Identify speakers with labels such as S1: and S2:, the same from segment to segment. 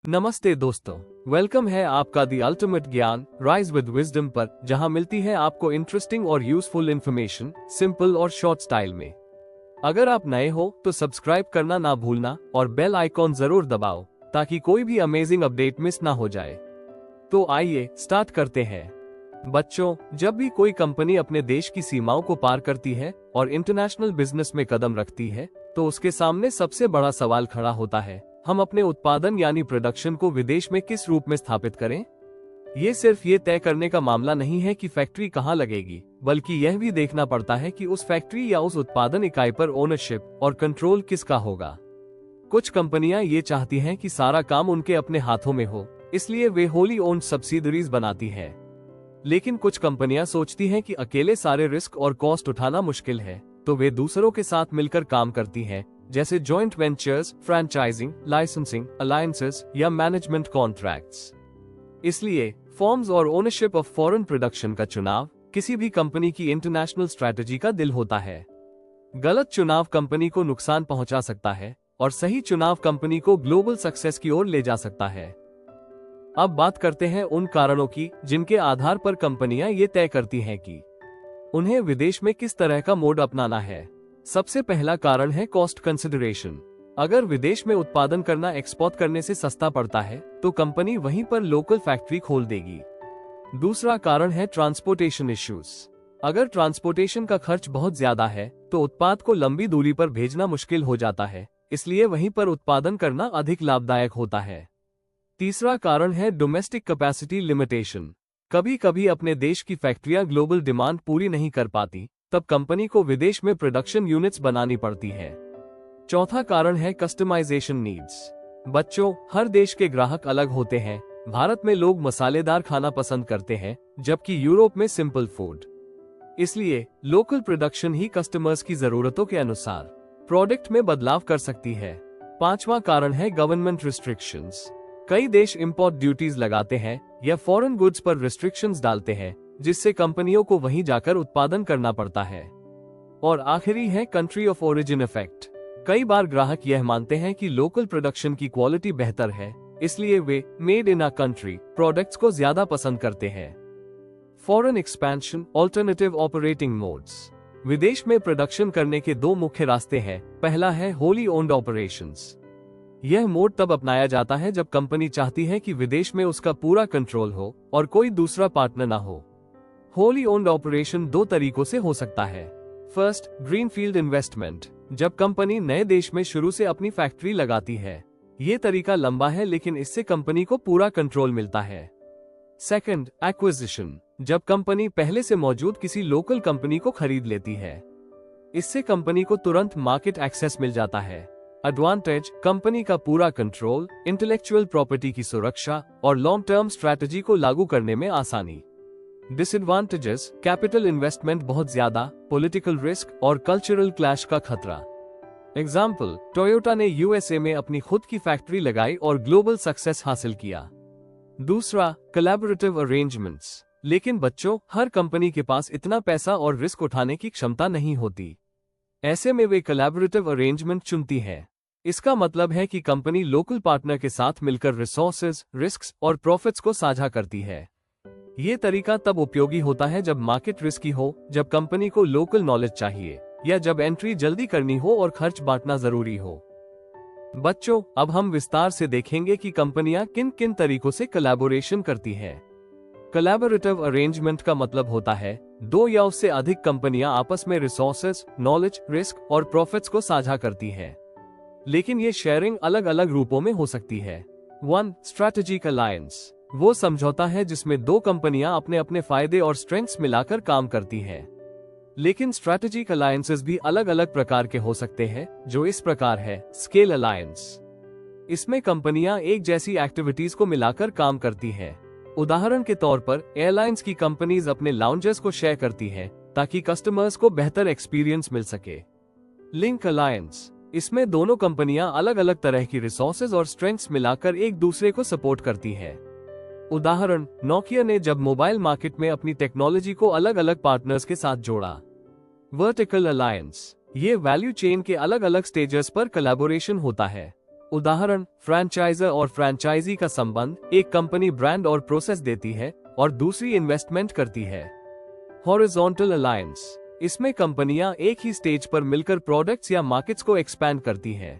S1: नमस्ते दोस्तों, वेलकम है आपका the ultimate Gyan rise with wisdom पर, जहां मिलती है आपको इंटरेस्टिंग और यूजफुल इन्फॉर्मेशन सिंपल और शॉर्ट स्टाइल में। अगर आप नए हो तो सब्सक्राइब करना ना भूलना और बेल आइकॉन जरूर दबाओ ताकि कोई भी अमेजिंग अपडेट मिस ना हो जाए। तो आइए स्टार्ट करते हैं। बच्चों, जब भी कोई कंपनी अपने देश की सीमाओं को पार करती है और इंटरनेशनल बिजनेस में कदम रखती है तो उसके सामने सबसे बड़ा सवाल खड़ा होता है, हम अपने उत्पादन यानी प्रोडक्शन को विदेश में किस रूप में स्थापित करें। ये सिर्फ ये तय करने का मामला नहीं है कि फैक्ट्री कहाँ लगेगी, बल्कि यह भी देखना पड़ता है कि उस फैक्ट्री या उस उत्पादन इकाई पर ओनरशिप और कंट्रोल किसका होगा। कुछ कंपनियां ये चाहती हैं कि सारा काम उनके अपने हाथों में हो, इसलिए वे होली ओन्ड सब्सिडरीज बनाती हैं। लेकिन कुछ कंपनियां सोचती हैं कि अकेले सारे रिस्क और कॉस्ट उठाना मुश्किल है, तो वे दूसरों के साथ मिलकर काम करती हैं, जैसे जॉइंट वेंचर्स, फ्रैंचाइजिंग, लाइसेंसिंग, अलायंसेस या मैनेजमेंट कॉन्ट्रैक्ट्स। इसलिए फॉर्म्स और ओनरशिप ऑफ फॉरेन प्रोडक्शन का चुनाव किसी भी कंपनी की इंटरनेशनल स्ट्रैटेजी का दिल होता है। गलत चुनाव कंपनी को नुकसान पहुंचा सकता है और सही चुनाव कंपनी को ग्लोबल सक्सेस की ओर ले जा सकता है। अब बात करते हैं उन कारणों की जिनके आधार पर कंपनियां ये तय करती हैं कि उन्हें विदेश में किस तरह का मोड अपनाना है। सबसे पहला कारण है कॉस्ट कंसिडरेशन। अगर विदेश में उत्पादन करना एक्सपोर्ट करने से सस्ता पड़ता है तो कंपनी वहीं पर लोकल फैक्ट्री खोल देगी। दूसरा कारण है ट्रांसपोर्टेशन इश्यूज। अगर ट्रांसपोर्टेशन का खर्च बहुत ज्यादा है तो उत्पाद को लंबी दूरी पर भेजना मुश्किल हो जाता है, इसलिए वहीं पर उत्पादन करना अधिक लाभदायक होता है। तीसरा कारण है डोमेस्टिक कैपेसिटी लिमिटेशन। कभी कभी अपने देश की फैक्ट्रियां ग्लोबल डिमांड पूरी नहीं कर पाती, तब कंपनी को विदेश में प्रोडक्शन यूनिट्स बनानी पड़ती है। चौथा कारण है कस्टमाइजेशन नीड्स। बच्चों, हर देश के ग्राहक अलग होते हैं। भारत में लोग मसालेदार खाना पसंद करते हैं, जबकि यूरोप में सिंपल फूड। इसलिए लोकल प्रोडक्शन ही कस्टमर्स की जरूरतों के अनुसार प्रोडक्ट में बदलाव कर सकती है। पांचवा कारण है गवर्नमेंट रिस्ट्रिक्शंस। कई देश इंपोर्ट ड्यूटीज लगाते हैं या फॉरेन गुड्स पर रिस्ट्रिक्शंस डालते हैं, जिससे कंपनियों को वहीं जाकर उत्पादन करना पड़ता है। और आखिरी है कंट्री ऑफ ओरिजिन इफेक्ट। कई बार ग्राहक यह मानते हैं कि लोकल प्रोडक्शन की क्वालिटी बेहतर है, इसलिए वे made in a country products को ज्यादा पसंद करते हैं। Foreign expansion, alternative operating modes. विदेश में प्रोडक्शन करने के दो मुख्य रास्ते हैं। पहला है होली ओन्ड ऑपरेशंस। यह मोड तब अपनाया जाता है जब कंपनी चाहती है कि विदेश में उसका पूरा कंट्रोल हो और कोई दूसरा पार्टनर ना हो। होली ओन्ड ऑपरेशन दो तरीकों से हो सकता है। First, greenfield investment. जब कंपनी नए देश में शुरू से अपनी फैक्ट्री लगाती है। ये तरीका लंबा है, लेकिन इससे कंपनी को पूरा कंट्रोल मिलता है। Second, acquisition. जब कंपनी पहले से मौजूद किसी लोकल कंपनी को खरीद लेती है। इससे कंपनी को तुरंत मार्केट एक्सेस मिल जाता है। एडवांटेज, कंपनी का पूरा कंट्रोल, इंटेलेक्चुअल प्रॉपर्टी की सुरक्षा और लॉन्ग टर्म स्ट्रैटेजी को लागू करने में आसानी। डिसएडवांटेजेस, कैपिटल इन्वेस्टमेंट बहुत ज्यादा, पॉलिटिकल रिस्क और कल्चरल क्लैश का खतरा। एग्जाम्पल, टोयोटा ने यूएसए में अपनी खुद की फैक्ट्री लगाई और ग्लोबल सक्सेस हासिल किया। दूसरा, कोलैबोरेटिव अरेंजमेंट्स। लेकिन बच्चों, हर कंपनी के पास इतना पैसा और रिस्क उठाने की क्षमता नहीं होती। ऐसे में वे कोलैबोरेटिव अरेंजमेंट चुनती है। इसका मतलब है कि कंपनी लोकल पार्टनर के साथ मिलकर रिसोर्सेज, रिस्क्स और प्रॉफिट्स को साझा करती है। ये तरीका तब उपयोगी होता है जब मार्केट रिस्की हो, जब कंपनी को लोकल नॉलेज चाहिए या जब एंट्री जल्दी करनी हो और खर्च बांटना जरूरी हो। बच्चों, अब हम विस्तार से देखेंगे कि कंपनियां किन किन तरीकों से कोलैबोरेशन करती हैं। कोलैबोरेटिव अरेंजमेंट का मतलब होता है दो या उससे अधिक कंपनियां आपस में रिसोर्सेज, नॉलेज, रिस्क और प्रॉफिट्स को साझा करती हैं। लेकिन ये शेयरिंग अलग अलग रूपों में हो सकती है। 1. Strategic alliance. वो समझौता है जिसमें दो कंपनियां अपने अपने फायदे और स्ट्रेंथ्स मिलाकर काम करती हैं। लेकिन स्ट्रैटेजिक अलायंसेस भी अलग अलग प्रकार के हो सकते हैं, जो इस प्रकार है। Scale alliance. इसमें कंपनियां एक जैसी एक्टिविटीज को मिलाकर काम करती हैं। उदाहरण के तौर पर एयरलाइंस की कंपनीज अपने लाउंजेस को शेयर करती हैं ताकि कस्टमर्स को बेहतर एक्सपीरियंस मिल सके। Link alliance. इसमें दोनों कंपनियां अलग अलग तरह की रिसोर्सेज और स्ट्रेंथ्स मिलाकर एक दूसरे को सपोर्ट करती हैं। उदाहरण, नोकिया ने जब मोबाइल मार्केट में अपनी टेक्नोलॉजी को अलग अलग पार्टनर्स के साथ जोड़ा। Vertical alliance. ये वैल्यू चेन के अलग अलग स्टेजेस पर कोलैबोरेशन होता है। उदाहरण, फ्रैंचाइजर और फ्रैंचाइजी का संबंध, एक कंपनी ब्रांड और प्रोसेस देती है और दूसरी इन्वेस्टमेंट करती है। हॉरिजॉन्टल अलायंस, इसमें कंपनियां एक ही स्टेज पर मिलकर प्रोडक्ट्स या मार्केट्स को एक्सपैंड करती हैं।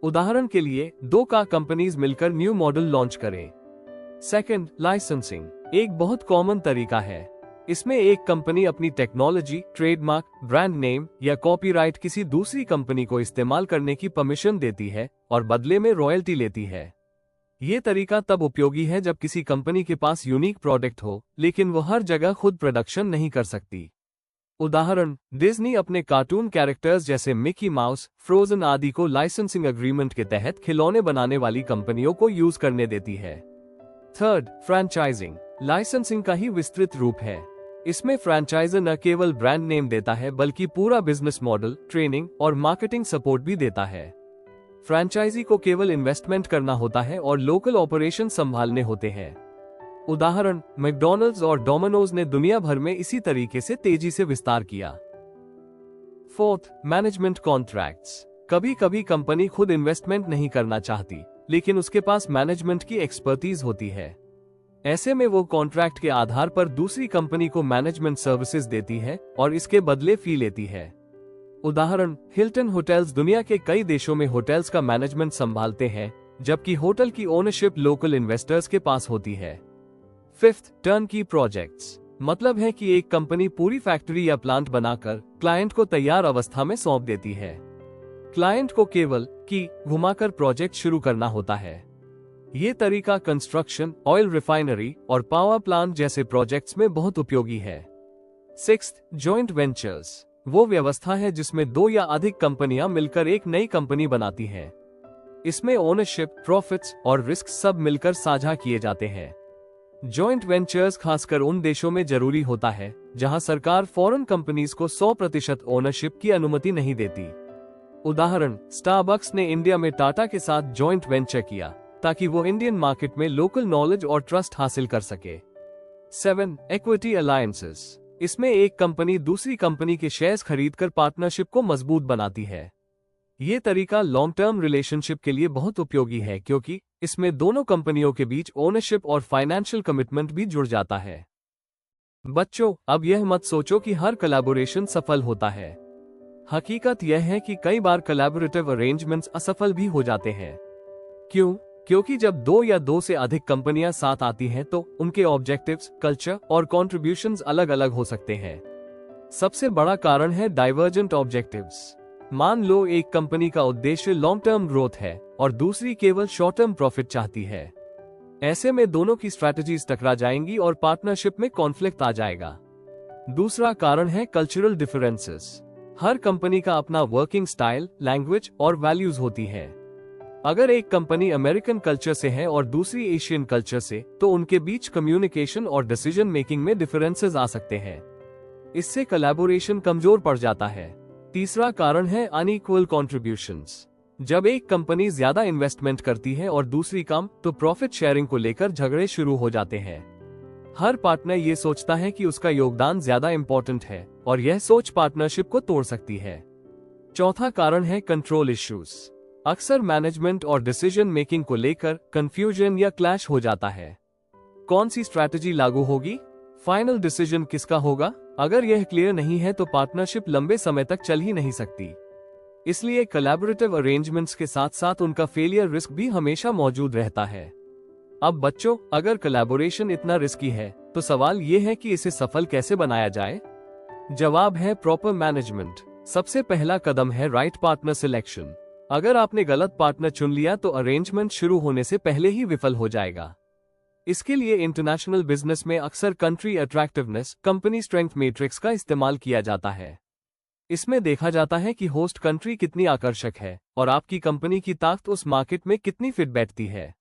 S1: उदाहरण के लिए, दो कार कंपनीज मिलकर न्यू मॉडल लॉन्च करें। सेकंड, लाइसेंसिंग एक बहुत कॉमन तरीका है। इसमें एक कंपनी अपनी टेक्नोलॉजी, ट्रेडमार्क, ब्रांड नेम या कॉपीराइट किसी दूसरी कंपनी को इस्तेमाल करने की परमिशन देती है और बदले में रॉयल्टी लेती है। ये तरीका तब उपयोगी है जब किसी कंपनी के पास यूनिक प्रोडक्ट हो, लेकिन वो हर जगह खुद प्रोडक्शन नहीं कर सकती। उदाहरण, डिज्नी अपने कार्टून कैरेक्टर्स जैसे मिकी माउस, फ्रोजन आदि को लाइसेंसिंग एग्रीमेंट के तहत खिलौने बनाने वाली कंपनियों को यूज करने देती है। थर्ड, फ्रैंचाइजिंग लाइसेंसिंग का ही विस्तृत रूप है। इसमें फ्रैंचाइजर न केवल ब्रांड नेम देता है बल्कि पूरा बिजनेस मॉडल, ट्रेनिंग और मार्केटिंग सपोर्ट भी देता है। फ्रैंचाइजी को केवल इन्वेस्टमेंट करना होता है और लोकल ऑपरेशन संभालने होते हैं। उदाहरण, मैकडॉनल्ड्स और डोमिनोज ने दुनिया भर में इसी तरीके से तेजी से विस्तार किया। फोर्थ, मैनेजमेंट कॉन्ट्रैक्ट्स कभी कभी कंपनी खुद इन्वेस्टमेंट नहीं करना चाहती, लेकिन उसके पास मैनेजमेंट की एक्सपर्टीज होती है। ऐसे में वो कॉन्ट्रैक्ट के आधार पर दूसरी कंपनी को मैनेजमेंट सर्विसेज देती है और इसके बदले फी लेती है। उदाहरण, हिल्टन होटल्स दुनिया के कई देशों में होटल्स का मैनेजमेंट संभालते हैं, जबकि होटल की ओनरशिप लोकल इन्वेस्टर्स के पास होती है। फिफ्थ, टर्नकी प्रोजेक्ट्स मतलब है कि एक कंपनी पूरी फैक्ट्री या प्लांट बनाकर क्लाइंट को तैयार अवस्था में सौंप देती है। क्लाइंट को केवल की घुमाकर प्रोजेक्ट शुरू करना होता है। ये तरीका कंस्ट्रक्शन, ऑयल रिफाइनरी और पावर प्लांट जैसे प्रोजेक्ट्स में बहुत उपयोगी है। सिक्स्थ, जॉइंट वेंचर्स वो व्यवस्था है जिसमें दो या अधिक कंपनियां मिलकर एक नई कंपनी बनाती हैं। इसमें ओनरशिप, प्रॉफिट्स और रिस्क सब मिलकर साझा किए जाते हैं। जॉइंट वेंचर्स खासकर उन देशों में जरूरी होता है जहां सरकार फॉरेन कंपनीज को 100% ओनरशिप की अनुमति नहीं देती। उदाहरण, स्टारबक्स ने इंडिया में टाटा के साथ जॉइंट वेंचर किया ताकि वो इंडियन मार्केट में लोकल नॉलेज और ट्रस्ट हासिल कर सके। 7, इक्विटी अलायंसेस इसमें एक कंपनी दूसरी कंपनी के शेयर्स खरीदकर पार्टनरशिप को मजबूत बनाती है। ये तरीका लॉन्ग टर्म रिलेशनशिप के लिए बहुत उपयोगी है क्योंकि इसमें दोनों कंपनियों के बीच ओनरशिप और फाइनेंशियल कमिटमेंट भी जुड़ जाता है। बच्चों, अब यह मत सोचो कि हर कोलैबोरेशन सफल होता है। हकीकत यह है कि कई बार कोलैबोरेटिव अरेंजमेंट्स असफल भी हो जाते हैं। क्यों? क्योंकि जब दो या दो से अधिक कंपनियां साथ आती हैं तो उनके ऑब्जेक्टिव्स, कल्चर और कॉन्ट्रीब्यूशंस अलग अलग हो सकते हैं। सबसे बड़ा कारण है डाइवर्जेंट ऑब्जेक्टिव्स। मान लो एक कंपनी का उद्देश्य लॉन्ग टर्म ग्रोथ है और दूसरी केवल शॉर्ट टर्म प्रॉफिट चाहती है। ऐसे में दोनों की स्ट्रैटेजीज टकरा जाएंगी और पार्टनरशिप में कॉन्फ्लिक्ट आ जाएगा। दूसरा कारण है कल्चरल डिफरेंसेस। हर कंपनी का अपना वर्किंग स्टाइल, लैंग्वेज और वैल्यूज होती है। अगर एक कंपनी अमेरिकन कल्चर से है और दूसरी एशियन कल्चर से, तो उनके बीच कम्युनिकेशन और डिसीजन मेकिंग में डिफरेंसेस आ सकते हैं। इससे कोलैबोरेशन कमजोर पड़ जाता है। तीसरा कारण है अनइक्वल कॉन्ट्रीब्यूशंस। जब एक कंपनी ज्यादा इन्वेस्टमेंट करती है और दूसरी कम, तो प्रॉफिट शेयरिंग को लेकर झगड़े शुरू हो जाते हैं। हर पार्टनर ये सोचता है कि उसका योगदान ज्यादा इंपॉर्टेंट है और यह सोच पार्टनरशिप को तोड़ सकती है। चौथा कारण है कंट्रोल इश्यूज। अक्सर मैनेजमेंट और डिसीजन मेकिंग को लेकर कंफ्यूजन या क्लैश हो जाता है। कौन सी स्ट्रैटेजी लागू होगी? फाइनल डिसीजन किसका होगा? अगर यह क्लियर नहीं है तो पार्टनरशिप लंबे समय तक चल ही नहीं सकती। इसलिए कोलैबोरेटिव अरेंजमेंट्स के साथ साथ उनका फेलियर रिस्क भी हमेशा मौजूद रहता है। अब बच्चों, अगर कोलैबोरेशन इतना रिस्की है तो सवाल यह है कि इसे सफल कैसे बनाया जाए? जवाब है प्रॉपर मैनेजमेंट। सबसे पहला कदम है राइट पार्टनर सिलेक्शन। अगर आपने गलत पार्टनर चुन लिया तो अरेंजमेंट शुरू होने से पहले ही विफल हो जाएगा। इसके लिए इंटरनेशनल बिजनेस में अक्सर country attractiveness, company strength matrix का इस्तेमाल किया जाता है। इसमें देखा जाता है कि होस्ट कंट्री कितनी आकर्षक है और आपकी कंपनी की ताकत उस मार्केट में कितनी फिट बैठती है।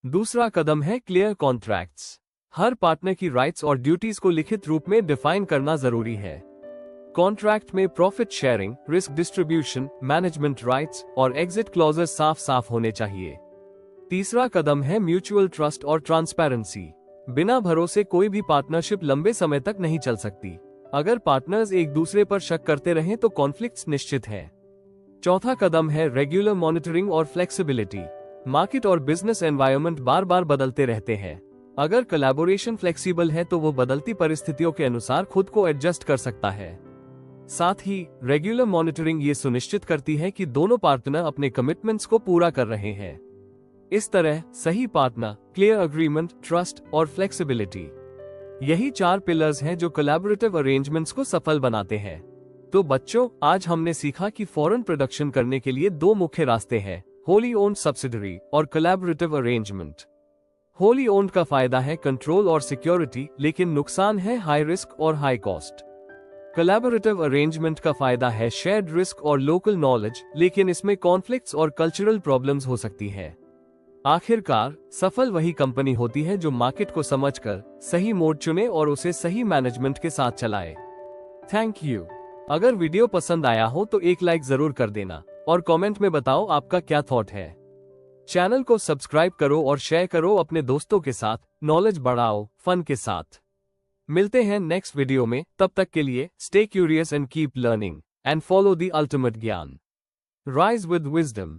S1: दूसरा कदम है क्लियर कॉन्ट्रैक्ट्स। हर पार्टनर की राइट्स और ड्यूटीज को लिखित रूप में डिफाइन करना जरूरी है। कॉन्ट्रैक्ट में profit sharing, risk distribution, management rights और एग्जिट क्लॉजेस साफ साफ होने चाहिए। तीसरा कदम है म्यूचुअल ट्रस्ट और ट्रांसपेरेंसी। बिना भरोसे कोई भी पार्टनरशिप लंबे समय तक नहीं चल सकती। अगर पार्टनर्स एक दूसरे पर शक करते रहें तो कॉन्फ्लिक्ट्स निश्चित हैं। चौथा कदम है रेगुलर मॉनिटरिंग और फ्लेक्सिबिलिटी। मार्केट और बिजनेस एनवायरनमेंट बार बार बदलते रहते हैं। अगर कोलैबोरेशन फ्लेक्सिबल है तो वो बदलती परिस्थितियों के अनुसार खुद को एडजस्ट कर सकता है। साथ ही रेगुलर मॉनिटरिंग ये सुनिश्चित करती है कि दोनों पार्टनर अपने कमिटमेंट्स को पूरा कर रहे हैं। इस तरह सही पार्टनर, क्लियर अग्रीमेंट, ट्रस्ट और फ्लेक्सिबिलिटी, यही 4 पिलर्स हैं जो कोलैबोरेटिव अरेंजमेंट्स को सफल बनाते हैं। तो बच्चों, आज हमने सीखा कि फॉरेन प्रोडक्शन करने के लिए 2 मुख्य रास्ते हैं, होली ओन्ड सब्सिडरी और कोलैबोरेटिव अरेंजमेंट। होली ओन्ड का फायदा है कंट्रोल और सिक्योरिटी, लेकिन नुकसान है हाई रिस्क और हाई कॉस्ट। कोलैबोरेटिव अरेंजमेंट का फायदा है शेयर्ड रिस्क और लोकल नॉलेज, लेकिन इसमें कॉन्फ्लिक्ट्स और कल्चरल प्रॉब्लम्स हो सकती है। आखिरकार सफल वही कंपनी होती है जो मार्केट को समझकर सही मोड चुने और उसे सही मैनेजमेंट के साथ चलाए। Thank you. अगर वीडियो पसंद आया हो तो एक लाइक जरूर कर देना और कमेंट में बताओ आपका क्या थॉट है। चैनल को सब्सक्राइब करो और शेयर करो अपने दोस्तों के साथ। नॉलेज बढ़ाओ फन के साथ। मिलते हैं नेक्स्ट वीडियो में, तब तक के लिए stay curious and keep learning and follow the ultimate Gyan. Rise with wisdom.